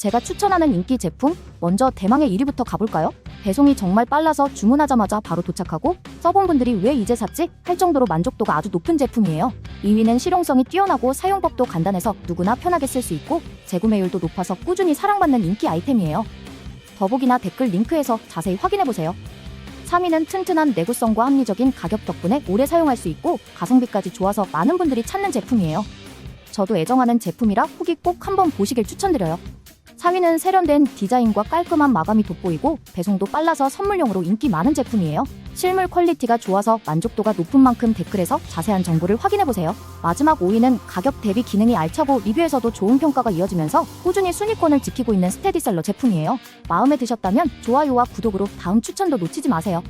제가 추천하는 인기 제품, 먼저 대망의 1위부터 가볼까요? 배송이 정말 빨라서 주문하자마자 바로 도착하고 써본 분들이 왜 이제 샀지? 할 정도로 만족도가 아주 높은 제품이에요. 2위는 실용성이 뛰어나고 사용법도 간단해서 누구나 편하게 쓸 수 있고 재구매율도 높아서 꾸준히 사랑받는 인기 아이템이에요. 더보기나 댓글 링크에서 자세히 확인해보세요. 3위는 튼튼한 내구성과 합리적인 가격 덕분에 오래 사용할 수 있고 가성비까지 좋아서 많은 분들이 찾는 제품이에요. 저도 애정하는 제품이라 후기 꼭 한번 보시길 추천드려요. 4위는 세련된 디자인과 깔끔한 마감이 돋보이고 배송도 빨라서 선물용으로 인기 많은 제품이에요. 실물 퀄리티가 좋아서 만족도가 높은 만큼 댓글에서 자세한 정보를 확인해보세요. 마지막 5위는 가격 대비 기능이 알차고 리뷰에서도 좋은 평가가 이어지면서 꾸준히 순위권을 지키고 있는 스테디셀러 제품이에요. 마음에 드셨다면 좋아요와 구독으로 다음 추천도 놓치지 마세요.